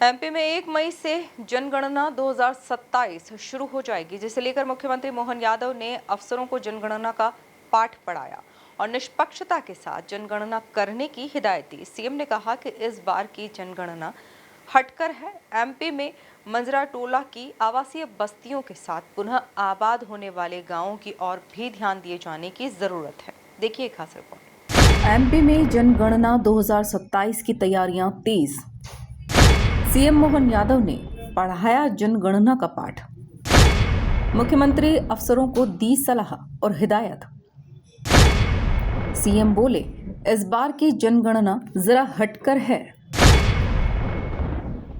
MP में 1 मई से जनगणना 2027 शुरू हो जाएगी, जिसे लेकर मुख्यमंत्री मोहन यादव ने अफसरों को जनगणना का पाठ पढ़ाया और निष्पक्षता के साथ जनगणना करने की हिदायत दी। सीएम ने कहा कि इस बार की जनगणना हटकर है। एमपी में मंजरा टोला की आवासीय बस्तियों के साथ पुनः आबाद होने वाले गांवों की ओर भी ध्यान दिए जाने की जरूरत है। देखिए खास रिपोर्ट। एमपी में जनगणना 2027 की तैयारियां तेज। सीएम मोहन यादव ने पढ़ाया जनगणना का पाठ। मुख्यमंत्री अफसरों को दी सलाह और हिदायत। सीएम बोले, इस बार की जनगणना जरा हटकर है।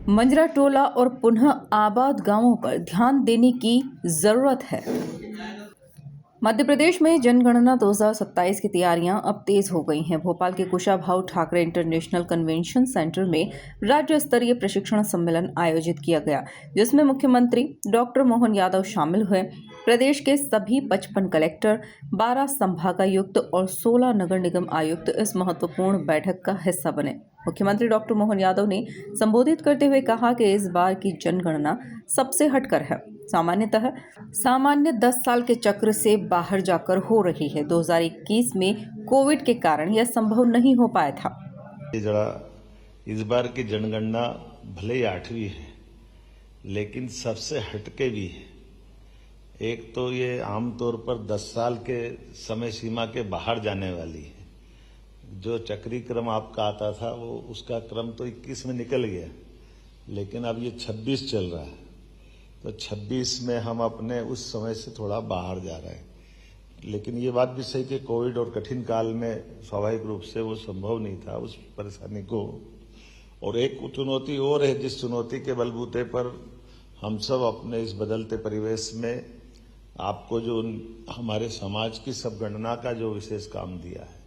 मंजरा टोला और पुनः आबाद गांवों पर ध्यान देने की जरूरत है। मध्य प्रदेश में जनगणना 2027 की तैयारियां अब तेज हो गई हैं। भोपाल के Kushabhau Thackeray international convention centre में राज्य स्तरीय प्रशिक्षण सम्मेलन आयोजित किया गया, जिसमें मुख्यमंत्री डॉक्टर मोहन यादव शामिल हुए। प्रदेश के सभी 55 कलेक्टर, 12 संभागायुक्त और 16 नगर निगम आयुक्त इस महत्वपूर्ण बैठक का हिस्सा बने। मुख्यमंत्री डॉक्टर मोहन यादव ने संबोधित करते हुए कहा कि इस बार की जनगणना सबसे हटकर है। सामान्य 10 साल के चक्र से बाहर जाकर हो रही है। 2021 में कोविड के कारण यह संभव नहीं हो पाया था। जरा इस बार की जनगणना भले ही 8वीं है, लेकिन सबसे हटके भी है। एक तो ये आमतौर पर 10 साल के समय सीमा के बाहर जाने वाली है। जो चक्री क्रम आपका आता था वो उसका क्रम तो 21 में निकल गया, लेकिन अब ये 26 चल रहा है। तो 26 में हम अपने उस समय से थोड़ा बाहर जा रहे हैं। लेकिन ये बात भी सही कि कोविड और कठिन काल में स्वाभाविक रूप से वो संभव नहीं था उस परेशानी को। और एक चुनौती और है, जिस चुनौती के बलबूते पर हम सब अपने इस बदलते परिवेश में आपको जो हमारे समाज की सब गणना का जो विशेष काम दिया है,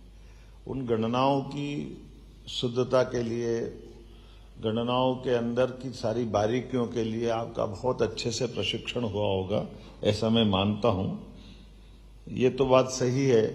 उन गणनाओं की शुद्धता के लिए, गणनाओं के अंदर की सारी बारीकियों के लिए आपका बहुत अच्छे से प्रशिक्षण हुआ होगा, ऐसा मैं मानता हूं। ये तो बात सही है।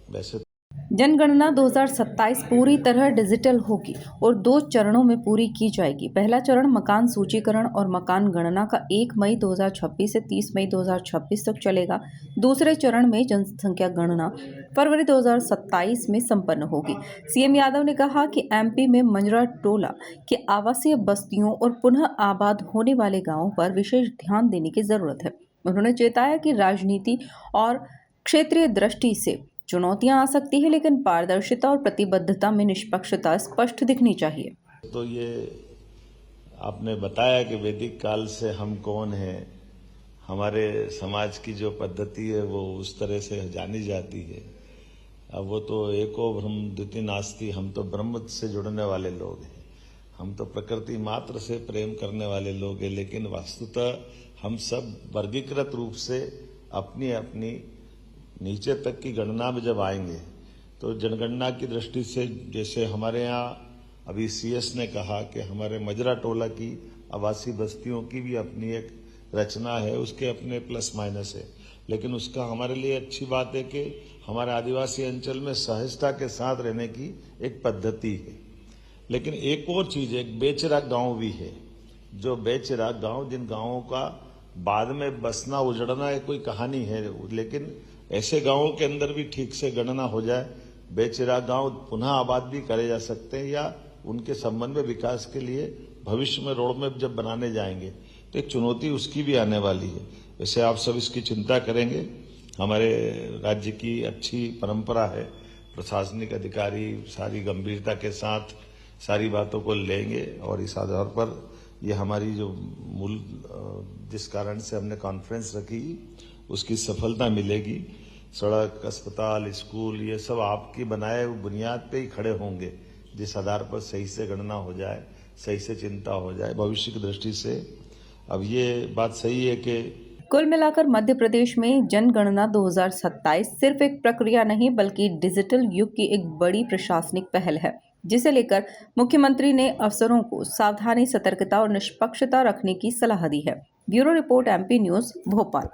वैसे जनगणना 2027 पूरी तरह डिजिटल होगी और 2 चरणों में पूरी की जाएगी। पहला चरण मकान सूचीकरण और मकान गणना का 1 मई 2026 से 30 मई 2026 तक चलेगा। दूसरे चरण में जनसंख्या गणना फरवरी 2027 में संपन्न होगी। सीएम यादव ने कहा कि एमपी में मंजरा टोला के आवासीय बस्तियों और पुनः आबाद होने वाले गांवों पर विशेष ध्यान देने की जरूरत है। उन्होंने चेताया कि राजनीति और क्षेत्रीय दृष्टि से चुनौतियां आ सकती है, लेकिन पारदर्शिता और प्रतिबद्धता में निष्पक्षता स्पष्ट दिखनी चाहिए। तो ये आपने बताया कि वैदिक काल से हम कौन हैं, हमारे समाज की जो पद्धति है वो उस तरह से जानी जाती है। अब वो तो एको ब्रह्म द्वितीय नास्ति, हम तो ब्रह्म से जुड़ने वाले लोग हैं, हम तो प्रकृति मात्र से प्रेम करने वाले लोग हैं। लेकिन वस्तुतः हम सब वर्गीकृत रूप से अपनी अपनी नीचे तक की गणना में जब आएंगे तो जनगणना की दृष्टि से, जैसे हमारे यहाँ अभी सीएस ने कहा कि हमारे मजरा टोला की आवासीय बस्तियों की भी अपनी एक रचना है, उसके अपने प्लस माइनस है। लेकिन उसका हमारे लिए अच्छी बात है कि हमारे आदिवासी अंचल में सहजता के साथ रहने की एक पद्धति है। लेकिन एक और चीज है, एक बेचरा गांव भी है। जो बेचरा गांव, जिन गांवों का बाद में बसना उजड़ना एक कोई कहानी है, लेकिन ऐसे गांवों के अंदर भी ठीक से गणना हो जाए, बेचरा गांव पुनः आबाद भी करे जा सकते हैं, या उनके संबंध में विकास के लिए भविष्य में रोड मैप जब बनाने जाएंगे तो एक चुनौती उसकी भी आने वाली है। वैसे आप सब इसकी चिंता करेंगे। हमारे राज्य की अच्छी परंपरा है, प्रशासनिक अधिकारी सारी गंभीरता के साथ सारी बातों को लेंगे और इस आधार पर ये हमारी जो मूल जिस कारण से हमने कॉन्फ्रेंस रखी उसकी सफलता मिलेगी। सड़क, अस्पताल, स्कूल, ये सब आपकी बनाए हुए बुनियाद पे ही खड़े होंगे, जिस आधार पर सही से गणना हो जाए, सही से चिंता हो जाए भविष्य की दृष्टि से। अब ये बात सही है कि कुल मिलाकर मध्य प्रदेश में जनगणना 2027 सिर्फ एक प्रक्रिया नहीं, बल्कि डिजिटल युग की एक बड़ी प्रशासनिक पहल है, जिसे लेकर मुख्यमंत्री ने अफसरों को सावधानी, सतर्कता और निष्पक्षता रखने की सलाह दी है। Bureau report, MP news, Bhopal.